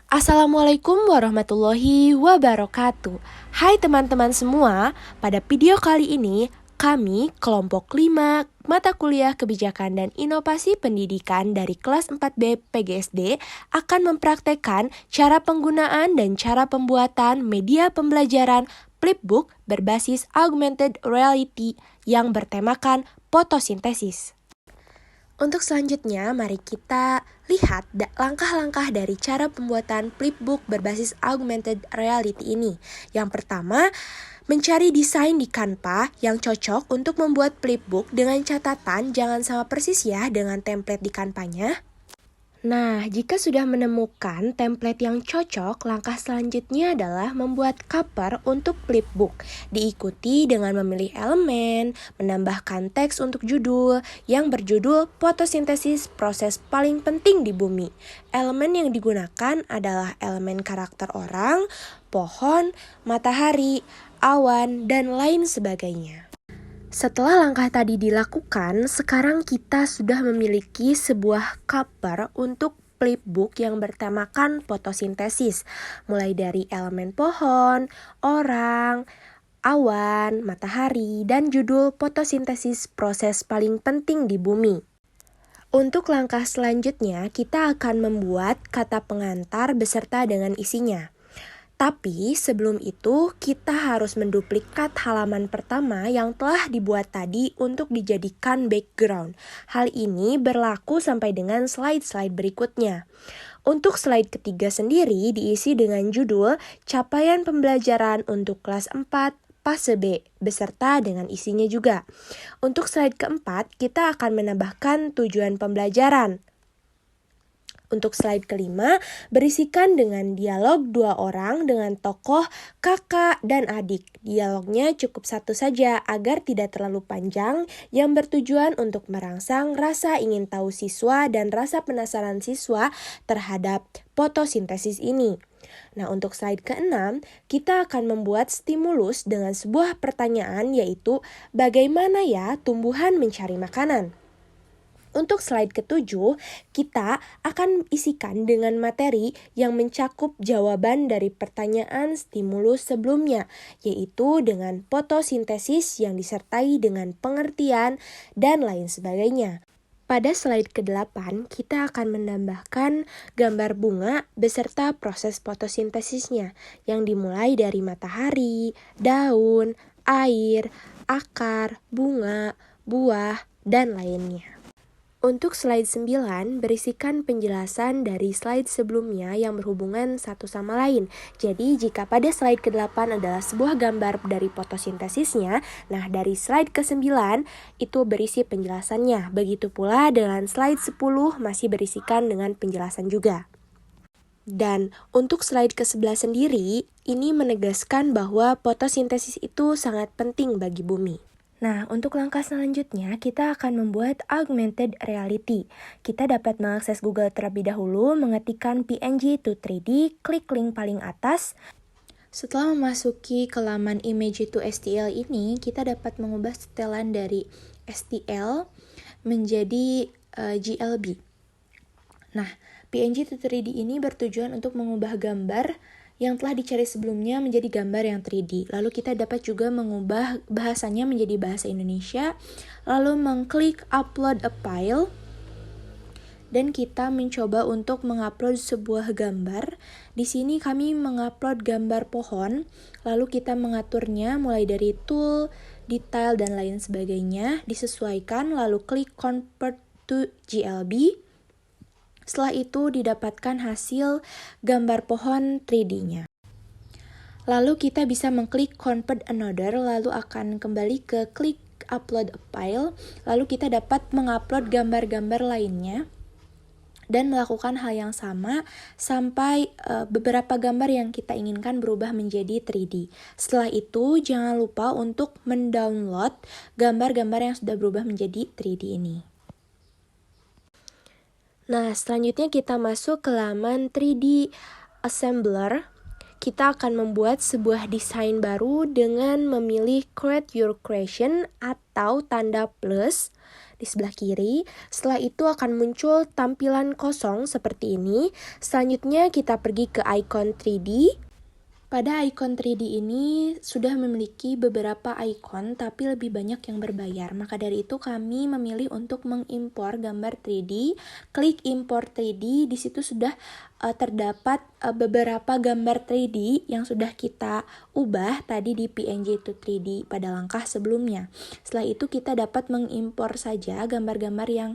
Assalamualaikum warahmatullahi wabarakatuh. Hai teman-teman semua, pada video kali ini kami kelompok 5 mata kuliah kebijakan dan inovasi pendidikan dari kelas 4B PGSD akan mempraktekkan cara penggunaan dan cara pembuatan media pembelajaran flipbook berbasis augmented reality yang bertemakan fotosintesis. Untuk selanjutnya, mari kita lihat langkah-langkah dari cara pembuatan flipbook berbasis augmented reality ini. Yang pertama, mencari desain di Canva yang cocok untuk membuat flipbook dengan catatan jangan sama persis ya dengan template di Canva-nya. Nah, jika sudah menemukan template yang cocok, langkah selanjutnya adalah membuat cover untuk flipbook. Diikuti dengan memilih elemen, menambahkan teks untuk judul yang berjudul fotosintesis proses paling penting di bumi. Elemen yang digunakan adalah elemen karakter orang, pohon, matahari, awan, dan lain sebagainya. Setelah langkah tadi dilakukan, sekarang kita sudah memiliki sebuah cover untuk flipbook yang bertemakan fotosintesis, mulai dari elemen pohon, orang, awan, matahari, dan judul fotosintesis proses paling penting di bumi. Untuk langkah selanjutnya, kita akan membuat kata pengantar beserta dengan isinya. Tapi sebelum itu kita harus menduplikat halaman pertama yang telah dibuat tadi untuk dijadikan background. Hal ini berlaku sampai dengan slide-slide berikutnya. Untuk slide ketiga sendiri diisi dengan judul Capaian Pembelajaran untuk kelas 4 Fase B beserta dengan isinya juga. Untuk slide keempat kita akan menambahkan tujuan pembelajaran. Untuk slide kelima, berisikan dengan dialog dua orang dengan tokoh kakak dan adik. Dialognya cukup satu saja agar tidak terlalu panjang yang bertujuan untuk merangsang rasa ingin tahu siswa dan rasa penasaran siswa terhadap fotosintesis ini. Nah, untuk slide keenam, kita akan membuat stimulus dengan sebuah pertanyaan yaitu bagaimana ya tumbuhan mencari makanan? Untuk slide ketujuh, kita akan isikan dengan materi yang mencakup jawaban dari pertanyaan stimulus sebelumnya, yaitu dengan fotosintesis yang disertai dengan pengertian dan lain sebagainya. Pada slide ke-8, kita akan menambahkan gambar bunga beserta proses fotosintesisnya yang dimulai dari matahari, daun, air, akar, bunga, buah, dan lainnya. Untuk slide 9 berisikan penjelasan dari slide sebelumnya yang berhubungan satu sama lain. Jadi jika pada slide ke-8 adalah sebuah gambar dari fotosintesisnya, nah dari slide ke-9 itu berisi penjelasannya. Begitu pula dengan slide 10 masih berisikan dengan penjelasan juga. Dan untuk slide ke-11 sendiri, ini menegaskan bahwa fotosintesis itu sangat penting bagi bumi. Nah, untuk langkah selanjutnya, kita akan membuat augmented reality. Kita dapat mengakses Google terlebih dahulu, mengetikkan PNG to 3D, klik link paling atas. Setelah memasuki ke laman image to STL ini, kita dapat mengubah setelan dari STL menjadi GLB. Nah, PNG to 3D ini bertujuan untuk mengubah gambar yang telah dicari sebelumnya menjadi gambar yang 3D. Lalu kita dapat juga mengubah bahasanya menjadi bahasa Indonesia. Lalu mengklik upload a file. Dan kita mencoba untuk mengupload sebuah gambar. Di sini kami mengupload gambar pohon. Lalu kita mengaturnya mulai dari tool, detail, dan lain sebagainya. Disesuaikan lalu klik convert to GLB. Setelah itu didapatkan hasil gambar pohon 3D-nya. Lalu kita bisa mengklik convert another, lalu akan kembali ke klik upload a file, lalu kita dapat mengupload gambar-gambar lainnya dan melakukan hal yang sama sampai beberapa gambar yang kita inginkan berubah menjadi 3D. Setelah itu jangan lupa untuk mendownload gambar-gambar yang sudah berubah menjadi 3D ini. Nah, selanjutnya kita masuk ke laman 3D Assembler. kita akan membuat sebuah desain baru dengan memilih create your creation atau tanda plus di sebelah kiri. Setelah itu akan muncul tampilan kosong seperti ini. Selanjutnya kita pergi ke icon 3D. Pada icon 3D ini sudah memiliki beberapa icon tapi lebih banyak yang berbayar. Maka dari itu kami memilih untuk mengimpor gambar 3D. Klik import 3D, di situ sudah terdapat beberapa gambar 3D yang sudah kita ubah tadi di PNG to 3D pada langkah sebelumnya. Setelah itu kita dapat mengimpor saja gambar-gambar yang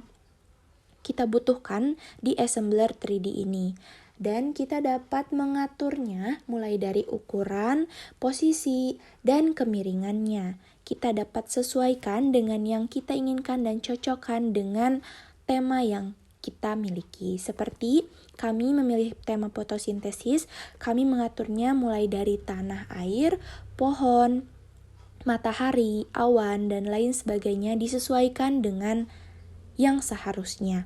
kita butuhkan di assembler 3D ini. Dan kita dapat mengaturnya mulai dari ukuran, posisi, dan kemiringannya. Kita dapat sesuaikan dengan yang kita inginkan dan cocokkan dengan tema yang kita miliki. Seperti kami memilih tema fotosintesis, kami mengaturnya mulai dari tanah air, pohon, matahari, awan, dan lain sebagainya disesuaikan dengan yang seharusnya.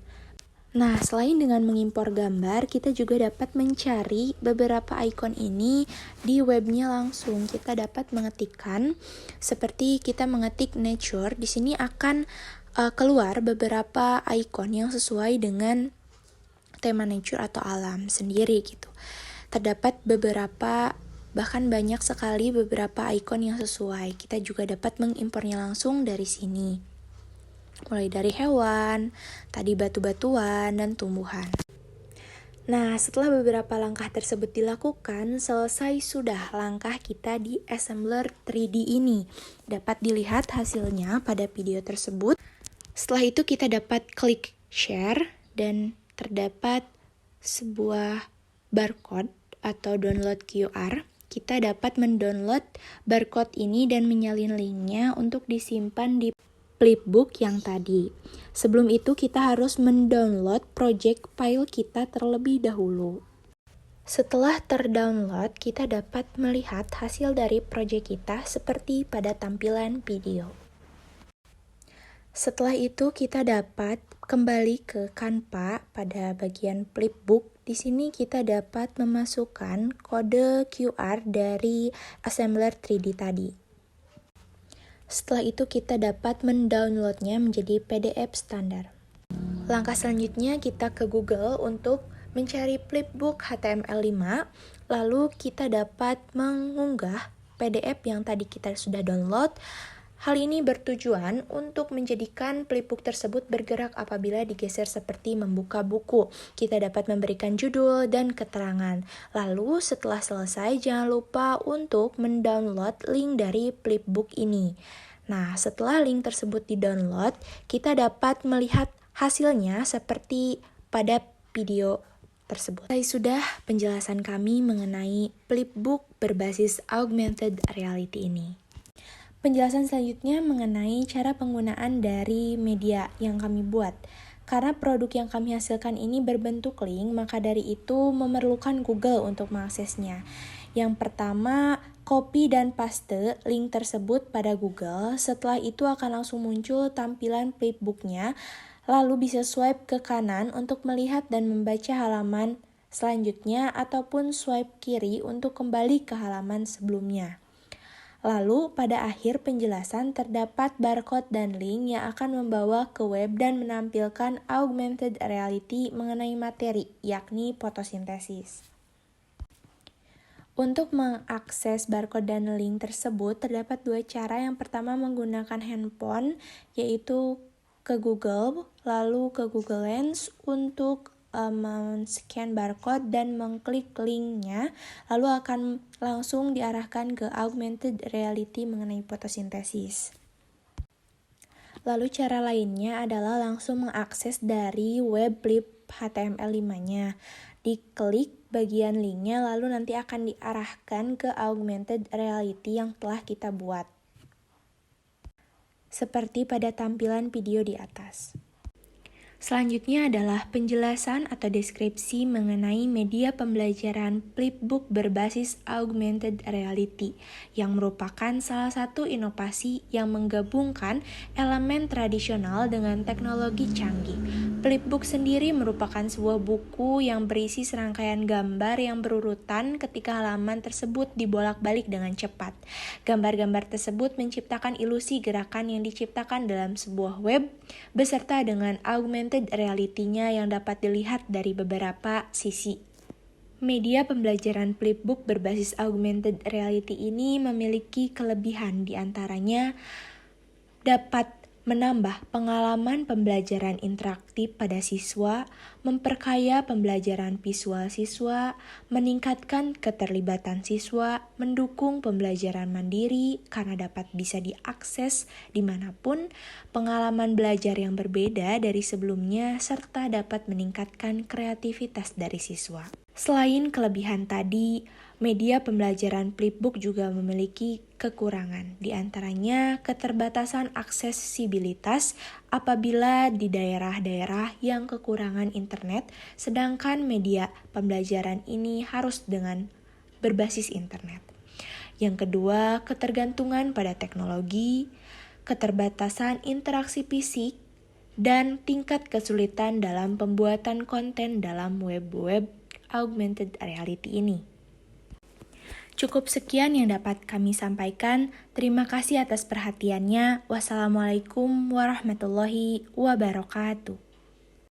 Nah, selain dengan mengimpor gambar, kita juga dapat mencari beberapa icon ini di webnya langsung. Kita dapat mengetikkan, seperti kita mengetik nature, di sini akan keluar beberapa icon yang sesuai dengan tema nature atau alam sendiri gitu. Terdapat beberapa, bahkan banyak sekali beberapa icon yang sesuai. Kita juga dapat mengimpornya langsung dari sini. Mulai dari hewan, tadi batu-batuan, dan tumbuhan. Nah, setelah beberapa langkah tersebut dilakukan, selesai sudah langkah kita di assembler 3D ini. Dapat dilihat hasilnya pada video tersebut. Setelah itu kita dapat klik share dan terdapat sebuah barcode atau download QR. Kita dapat mendownload barcode ini dan menyalin linknya untuk disimpan di flipbook yang tadi. Sebelum itu kita harus mendownload project file kita terlebih dahulu. Setelah terdownload, kita dapat melihat hasil dari project kita seperti pada tampilan video. Setelah itu kita dapat kembali ke Canva pada bagian flipbook. Di sini kita dapat memasukkan kode QR dari assembler 3D tadi. Setelah itu kita dapat mendownloadnya menjadi PDF standar. Langkah selanjutnya kita ke Google untuk mencari flipbook HTML5, lalu kita dapat mengunggah PDF yang tadi kita sudah download. Hal ini bertujuan untuk menjadikan flipbook tersebut bergerak apabila digeser seperti membuka buku. Kita dapat memberikan judul dan keterangan. Lalu setelah selesai, jangan lupa untuk mendownload link dari flipbook ini. Nah, setelah link tersebut di-download, kita dapat melihat hasilnya seperti pada video tersebut. Sudah penjelasan kami mengenai flipbook berbasis augmented reality ini. Penjelasan selanjutnya mengenai cara penggunaan dari media yang kami buat. Karena produk yang kami hasilkan ini berbentuk link, maka dari itu memerlukan Google untuk mengaksesnya. Yang pertama, copy dan paste link tersebut pada Google. Setelah itu akan langsung muncul tampilan flipbooknya, lalu bisa swipe ke kanan untuk melihat dan membaca halaman selanjutnya ataupun swipe kiri untuk kembali ke halaman sebelumnya. Lalu pada akhir penjelasan terdapat barcode dan link yang akan membawa ke web dan menampilkan augmented reality mengenai materi, yakni fotosintesis. Untuk mengakses barcode dan link tersebut terdapat dua cara. Yang pertama menggunakan handphone, yaitu ke Google, lalu ke Google Lens untuk men-scan barcode dan mengklik linknya, lalu akan langsung diarahkan ke augmented reality mengenai fotosintesis. Lalu cara lainnya adalah langsung mengakses dari web flip HTML5-nya. Diklik bagian linknya, lalu nanti akan diarahkan ke augmented reality yang telah kita buat. Seperti pada tampilan video di atas. Selanjutnya adalah penjelasan atau deskripsi mengenai media pembelajaran Flipbook berbasis augmented reality, yang merupakan salah satu inovasi yang menggabungkan elemen tradisional dengan teknologi canggih. Flipbook sendiri merupakan sebuah buku yang berisi serangkaian gambar yang berurutan ketika halaman tersebut dibolak-balik dengan cepat. Gambar-gambar tersebut menciptakan ilusi gerakan yang diciptakan dalam sebuah web, beserta dengan augmented reality-nya yang dapat dilihat dari beberapa sisi. Media pembelajaran Flipbook berbasis augmented reality ini memiliki kelebihan, diantaranya dapat menambah pengalaman pembelajaran interaktif pada siswa, memperkaya pembelajaran visual siswa, meningkatkan keterlibatan siswa, mendukung pembelajaran mandiri karena dapat bisa diakses dimanapun, pengalaman belajar yang berbeda dari sebelumnya, serta dapat meningkatkan kreativitas dari siswa. Selain kelebihan tadi, media pembelajaran Flipbook juga memiliki kekurangan, di antaranya keterbatasan aksesibilitas apabila di daerah-daerah yang kekurangan internet, sedangkan media pembelajaran ini harus dengan berbasis internet. Yang kedua, ketergantungan pada teknologi, keterbatasan interaksi fisik, dan tingkat kesulitan dalam pembuatan konten dalam web augmented reality ini. Cukup sekian yang dapat kami sampaikan. Terima kasih atas perhatiannya. Wassalamualaikum warahmatullahi wabarakatuh.